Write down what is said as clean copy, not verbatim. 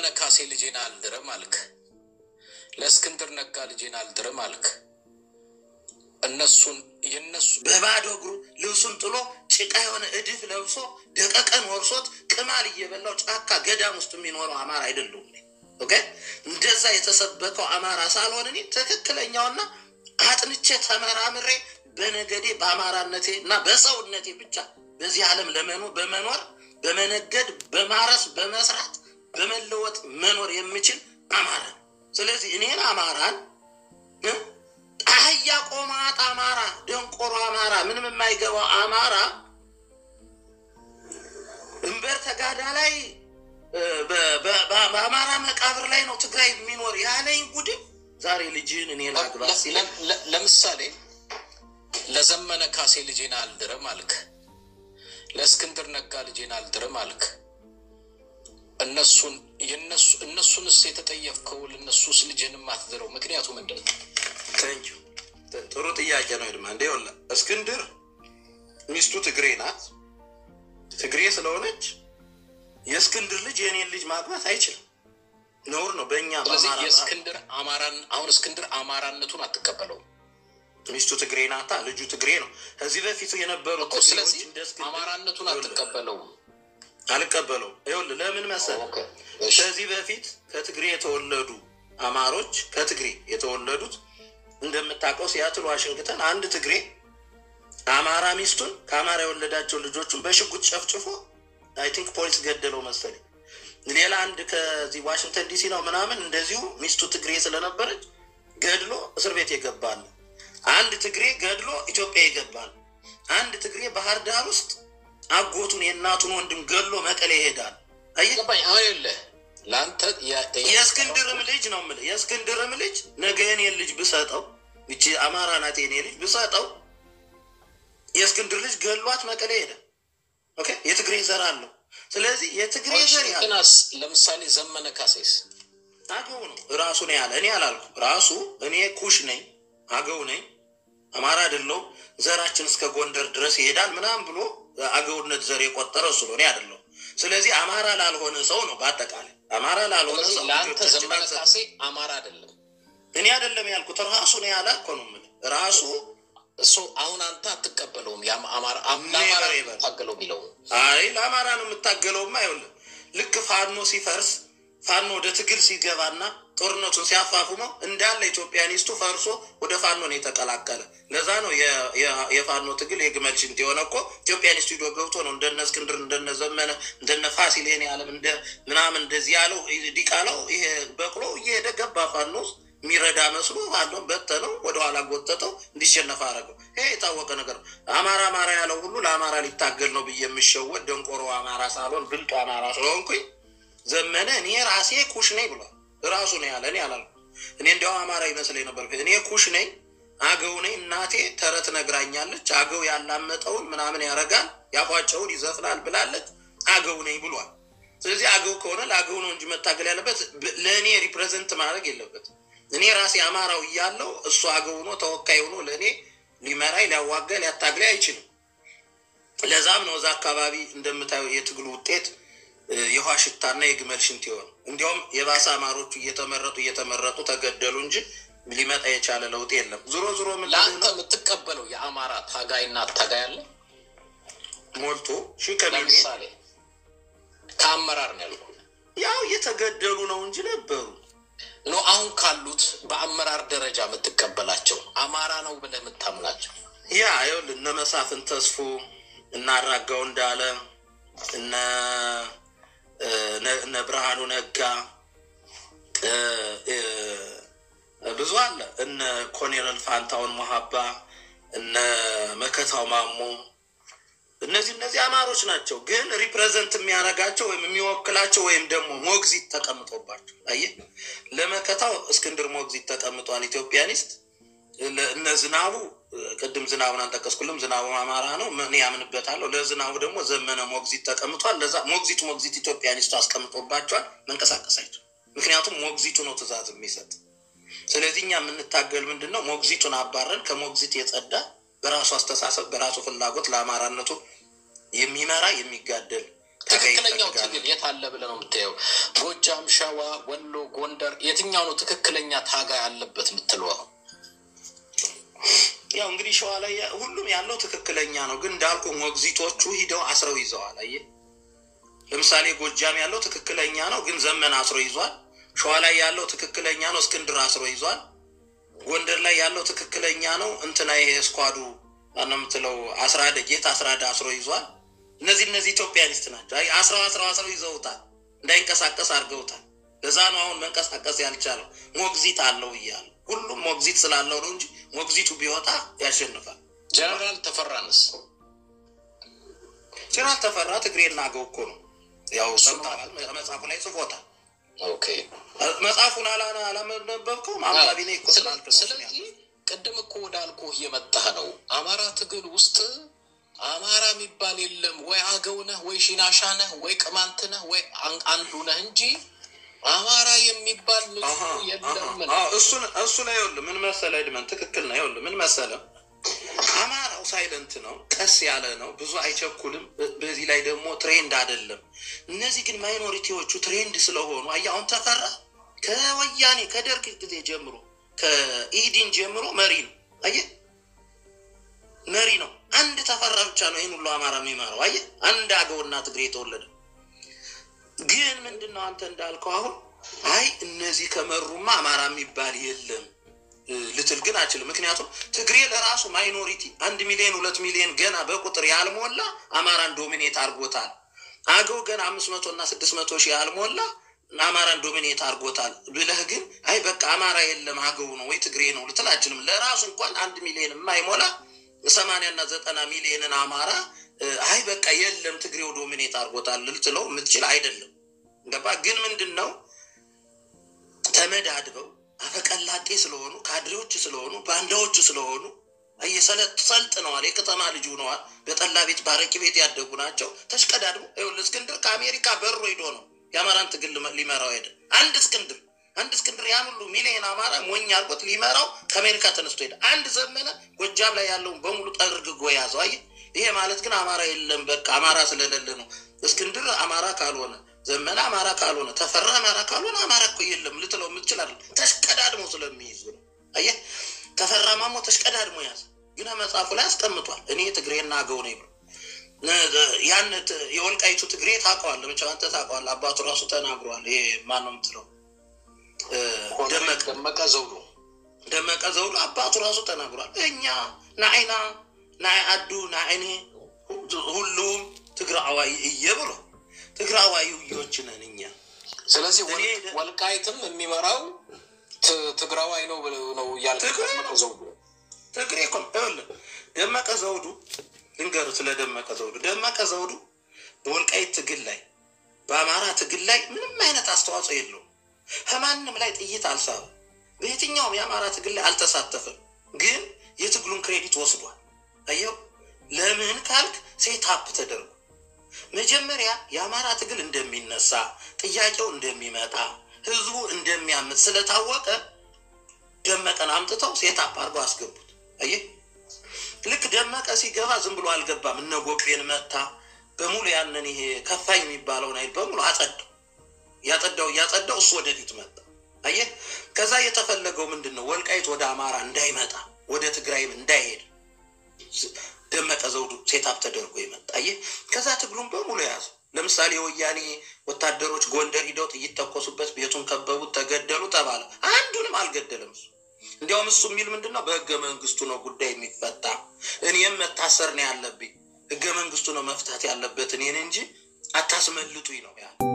ለዘመነ ካሴ ልጄን አልድረም አልክ ለእስክንድር ነጋ ልጄን አልድረም አልክ እነሱን የነሱ በባዶ እግሩ ልብሱን ጥሎ ጭቃ የሆነ እድፍ ለብሶ ደቀቀን ወርሶት ቅማል እየበላው ጫካ ገዳም ውስጥ የሚኖረው አማራ አይደለም ኦኬ እንደዛ የተሰበከው አማራ ሳልሆን እኔ ትክክለኛውና አጥንቼ ተመራምሬ በነገዴ በአማራነቴና በሰውነቴ ብቻ በዚህ ዓለም በመኖር በመነገድ በማረስ በመስራት በመለወጥ መኖር የሚችል አማራ ስለዚህ እኔን አማራን አህያ ቆማጣ አማራ ደንቆሮ አማራ ምንም የማይገባው አማራ እንበር ተጋዳ ላይ በአማራ መቃብር ላይ ነው ትግራይ የሚኖር ያለኝ ጉድ ዛሬ ልጅን እኔ ላግባ ሲል ለምሳሌ ለዘመነ ካሴ ልጄን አልድረም አልክ ለእስክንድር ነጋ ልጄን አልድረም አልክ እነሱንስ የተጠየፍከው ለነሱስ ልጅህን ማትድረው ምክንያቱ ምንድነው? ታንክ ዩ ጥሩ ጥያቄ ነው ይድማ እንደውላ እስክንድር ሚስቱ ትግሬ ናት ትግሬ ስለሆነች የእስክንድር ልጅ የኔን ልጅ ማግባት አይችልም ነውር ነው በእኛ በአማራ የእስክንድር አማራን አሁን እስክንድር አማራነቱን አትቀበለው ሚስቱ ትግሬ ናታ ልጁ ትግሬ ነው ከዚህ በፊት የነበረው ስለዚህ አማራነቱን አትቀበለው አልቀበለው ይኸውልህ ለምን መሰለህ ከዚህ በፊት ከትግሬ የተወለዱ አማሮች ከትግሬ የተወለዱት እንደምታውቀው ሲያትል ዋሽንግተን አንድ ትግሬ አማራ ሚስቱን ከአማራ የወለዳቸው ልጆቹን በሽጉጥ ጨፍጭፎ አይ ቲንክ ፖሊስ ገደለው መሰለኝ ሌላ አንድ ከዚህ ዋሽንግተን ዲሲ ነው ምናምን እንደዚሁ ሚስቱ ትግሬ ስለነበረች ገድሎ እስር ቤት ይገባል አንድ ትግሬ ገድሎ ኢትዮጵያ ይገባል አንድ ትግሬ ባህር ዳር ውስጥ አጎቱን የናቱን ወንድም ገድሎ መቀሌ ይሄዳል አይገባኝ አይደለ ላንተ የእስክንድርም ልጅ ነው ማለት የእስክንድርም ልጅ ነገ የኔን ልጅ ብሰጠው እቺ አማራ ናት የኔ ልጅ ብሰጠው የእስክንድር ልጅ ገድሏት መቀሌ ይሄዳል ኦኬ የትግሬ ዘር አለው ስለዚህ የትግሬ ዘር ያለው ለምሳሌ ዘመነ ካሴስ አገው ነው ራሱ ነው ያለ እኔ አላልኩ ራሱ እኔ ኩሽ ነኝ አገው ነኝ አማራ አይደለው ዘራችን እስከ ጎንደር ድረስ ይሄዳል ምናም ብሎ አገውነት ዘር የቆጠረው ስለሆነ አይደለም ስለዚህ አማራ ላልሆነ ሰው ነው በአጠቃላይ አማራ ላልሆነ ሰው ላንተ ዘመነ ካሴ አማራ አይደለም እኔ አይደለም ያልኩት ራሱ ነው ያለ እኮ ነው ማለት ራሱ እሱ አሁን አንተ አትቀበለውም ያ አማራ አማራ ታገለው ቢለው አይ ለአማራ ነው የምታገለውማ አይወለ ልክ ፋኖ ሲፈርስ ፋኖ ወደ ትግል ሲገባና ጦርነቱን ሲያፋፉመው እንዳለ ኢትዮጵያኒስቱ ፈርሶ ወደ ፋኖ ነው የተቀላቀለ ለዛ ነው የፋኖ ትግል የግመል ሽንት የሆነኮ ኢትዮጵያኒስቱ ገብቶ ነው እንደነ እስክንድር እንደነ ዘመነ እንደነ ፋሲል የኔ ዓለም እንደ ምናምን እንደዚህ ያለው ዲቃላው ይሄ በቅሎ እየደገባ ፋኖ ሚረዳ መስሎ ፋኖ በተነው ወደ ኋላ ጎተተው እንዲሸነፍ አረገው ይሄ የታወቀ ነገር አማራ ያለው ሁሉ ለአማራ ሊታገል ነው በየምሸወድ ደንቆሮ አማራ ሳሎን ብልጡ አማራ ስለሆንኩኝ ዘመነ እኔ ራሴ ኩሽ ነኝ ብሎ ራሱ ነው ያለ እኔ አላልኩ እኔ እንደው አማራ ይመስለኝ ነበር እኔ ኩሽ ነኝ አገው ነኝ እናቴ ተረት ነግራኛለች አገው ያላመጠውን ምናምን ያረጋል ያፏጨውን ይዘፍናል ብላለች አገው ነኝ ብሏል ስለዚህ አገው ከሆነ ለአገው ነው እንጂ መታገል ያለበት ለኔ ሪፕሬዘንት ማድረግ የለበት እኔ ራሴ አማራው ይያለው እሱ አገው ነው ተወካይ ሆኖ ለኔ ሊመራይ ሊያዋጋል ያታግላይ አይችልም ለዛም ነው እዛ አካባቢ እንደምታዩ የትግሉ ውጤት የዋሽታና የግመል ሽንት ይሆን እንዲያውም የባሰ አማሮቹ እየተመረጡ ተገደሉ እንጂ ሊመጣ የቻለ ለውጥ የለም ዙሮ ምን ላንተ የምትቀበለው የአማራ ታጋይና ታጋያለ ሞልቶ ከሚሳሌ ከአመራር ነው ያልኩት ያው እየተገደሉ ነው እንጂ ነበሩ ነው አሁን ካሉት በአመራር ደረጃ የምትቀበላቸው አማራ ነው ብለህ የምታምናቸው ያ ይኸውልህ እነ መሳፍን ተስፉ እና አራጋው እንዳለ እነ ብርሃኑ ነጋ ብዙ አለ እነ ኮሎኔል ፋንታውን መሐባ እነ መከታው ማሞ እነዚህ አማሮች ናቸው ግን ሪፕሬዘንት የሚያረጋቸው ወይም የሚወክላቸው ወይም ደግሞ ሞግዚት ተቀምጦባቸው አየ ለመከታው እስክንድር ሞግዚት ተቀምጧል ኢትዮጵያኒስት እነ ዝናቡ ቅድም ዝናቡን አንጠቀስኩልም ዝናቡ አማራ ነው ምን ያምንበታለው ለዝናቡ ደግሞ ዘመነ ሞግዚት ተቀምጧል ለዛ ሞግዚት ኢትዮጵያኒስቱ አስቀምጦባቸዋል መንቀሳቀሳቸው ምክንያቱም ሞግዚቱ ነው ትእዛዝ የሚሰጥ ስለዚህኛ የምንታገል ምንድነው ሞግዚቱን አባረን ከሞግዚት የጸዳ በራሱ አስተሳሰብ በራሱ ፍላጎት ለአማራነቱ የሚመራ የሚጋደል ትክክለኛው ትግል የት አለ ብለህ ነው የምታየው? ጎጃም፣ ሸዋ፣ ወሎ፣ ጎንደር የትኛው ነው ትክክለኛ ታጋይ ያለበት የምትለው? ያው እንግዲህ ሸዋ ላይ ሁሉም ያለው ትክክለኛ ነው፣ ግን እንዳልኩ ሞግዚቶቹ ሂደው አስረው ይዘዋል። አየህ ለምሳሌ ጎጃም ያለው ትክክለኛ ነው፣ ግን ዘመን አስሮ ይዟል። ሸዋ ላይ ያለው ትክክለኛ ነው፣ እስክንድር አስሮ ይዟል። ጎንደር ላይ ያለው ትክክለኛ ነው፣ እንትና ይሄ ስኳዱ ማነው የምትለው አስራደ ጌታ አስራደ አስሮ ይዟል። እነዚህ ኢትዮጵያኒስት ናቸው። አይ አስረው ይዘውታል፣ እንዳይንቀሳቀስ አድርገውታል። ለዛ ነው አሁን መንቀሳቀስ ያልቻለው። ሞግዚት አለው እያሉ ሁሉም ሞግዚት ስላለው ነው እንጂ ሞግዚቱ ቢወጣ ያሸንፋል። ጀነራል ተፈራንስ? ጀነራል ተፈራ ትግሬና አገው እኮ ነው። ያው ሰምተዋል፣ መጽሐፉ ላይ ጽፎታል። ኦኬ መጽሐፉን አላነበብከው? ማንባቢ ነው እኮ ስላልክ ነው። ስለዚህ ቅድም እኮ ወዳልኩህ እየመጣህ ነው። አማራ ትግል ውስጥ አማራ የሚባል የለም። ወይ አገው ነህ፣ ወይ ሽናሻ ነህ፣ ወይ ቅማንት ነህ፣ ወይ አንዱ ነህ እንጂ አማራ የሚባል የለም። እሱ ላይ ይኸውልህ ምን መሰለህ እድመን ትክክል ነው። ይኸውልህ ምን መሰለህ አማራው ሳይለንት ነው፣ ቀስ ያለ ነው፣ ብዙ አይቸኩልም። በዚህ ላይ ደግሞ ትሬንድ አይደለም። እነዚህ ግን ማይኖሪቲዎቹ ትሬንድ ስለሆኑ አሁን ተፈራ ከወያኔ ከደርግ ጊዜ ጀምሮ ከኢዲን ጀምሮ መሪ ነው። አየህ መሪ ነው። አንድ ተፈራ ብቻ ነው ይህን ሁሉ አማራ የሚመራው። አየህ አንድ አገውና ትግሬ የተወለደ ግን ምንድነው አንተ እንዳልከው አሁን አይ እነዚህ ከመሩማ አማራ የሚባል የለም ልትል ግን አችልም። ምክንያቱም ትግሬ ለራሱ ማይኖሪቲ 1 ሚሊዮን 2 ሚሊዮን ገና በቁጥር ያልሞላ አማራን ዶሚኔት አድርጎታል። አገው ገና 500 እና 600 ሺህ ያልሞላ አማራን ዶሚኔት አድርጎታል ብለህ ግን አይ በቃ አማራ የለም አገው ነው ወይ ትግሬ ነው ልትል አችልም። ለራሱ እንኳን 1 ሚሊዮን የማይሞላ 80 እና 90 ሚሊዮንን አማራ አይ በቃ የለም ትግሬው ዶሚኔት አድርጎታል ልትለው የምትችል አይደለም። ገባ? ግን ምንድነው ተመዳድበው አፈቀላጤ ስለሆኑ ካድሬዎች ስለሆኑ ባንዳዎች ስለሆኑ ሰልጥነዋል። የከተማ ልጅ ሆነዋል። በጠላ ቤት ባረቂ ቤት ያደጉ ናቸው። ተሽቀዳድሞ ይኸውልህ እስክንድር ከአሜሪካ በሮ ሄዶ ነው የአማራን ትግል ሊመራው ሄደ። አንድ እስክንድር ያን ሁሉ ሚሊዮን አማራ ሞኝ አድርጎት ሊመራው ከአሜሪካ ተነስቶ ሄደ። አንድ ዘመነ ጎጃም ላይ ያለውን በሙሉ ጠርግጎ ያዘው። አየህ ይሄ ማለት ግን አማራ የለም በቃ አማራ ስለሌለ ነው። እስክንድር አማራ ካልሆነ ዘመነ አማራ ካልሆነ ተፈራ አማራ ካልሆነ አማራ እኮ የለም ልትለው የምትችል አይደል። ተሽቀዳድሞ ስለሚይዙ ነው። አየህ ተፈራ ማሞ ተሽቀዳድሞ ያዘ። ግን መጽሐፉ ላይ አስቀምጧል። እኔ ትግሬና አገው ነኝ ብሎ ያን የወልቃይቱ ትግሬ ታውቀዋለህ መቼም አንተ ታውቀዋለህ። አባቱ ራሱ ተናግሯል። ይሄ ማን ነው የምትለው ደመቀ ዘውዱ አባቱ ራሱ ተናግሯል። እኛ ናይና ናይ አዱ ናይኔ ሁሉም ትግራዋይ እየብሎ ትግራዋይ ይዮች ነን እኛ። ስለዚህ ወልቃይትም የሚመራው ትግራዋይ ነው ያልከው ዘውዱ ትግሬ እኮ ነው። ደመቀ ዘውዱ ልንገር ስለ ደመቀ ዘውዱ በወልቃይት ትግል ላይ በአማራ ትግል ላይ ምንም አይነት አስተዋጽኦ የለውም። ከማንም ላይ ጥይት አልሳበም። በየትኛውም የአማራ ትግል ላይ አልተሳተፈም። ግን የትግሉን ክሬዲት ወስዷል። አየው ለምን ካልክ ሴታፕ ተደርጎ መጀመሪያ የአማራ ትግል እንደሚነሳ ጥያቄው እንደሚመጣ ህዝቡ እንደሚያምጥ ስለታወቀ ደመቀን አምጥተው ሴታፕ አድርጎ አስገቡት። አየህ ልክ ደመቀ ሲገባ ዝም ብሎ አልገባም። እነ ጎቤን መታ በሙሉ ያንን ይሄ ከፋኝ የሚባለውን አይል በሙሉ ያጸዳው እሱ ወደፊት መጣ። አየህ ከዛ የተፈለገው ምንድነው ወልቃይት ወደ አማራ እንዳይመጣ ወደ ትግራይም እንዳይሄድ ደመቀ ዘውዱ ሴታፕ ተደርጎ ይመጣ። አየህ ከዛ ትግሉን በሙሉ ያዙ። ለምሳሌ የወያኔ ወታደሮች ጎንደር ሂደው ጥይት ተኮሱበት፣ ቤቱን ከበቡት፣ ተገደሉ ተባለ። አንዱንም አልገደለም እሱ። እንዲያውም እሱ የሚል ምንድነው በህገ መንግስቱ ነው ጉዳይ የሚፈታ፣ እኔም መታሰር ነው ያለብኝ፣ ህገ መንግስቱ ነው መፍታት ያለበት እኔን እንጂ አታስመልጡኝ ነው ያ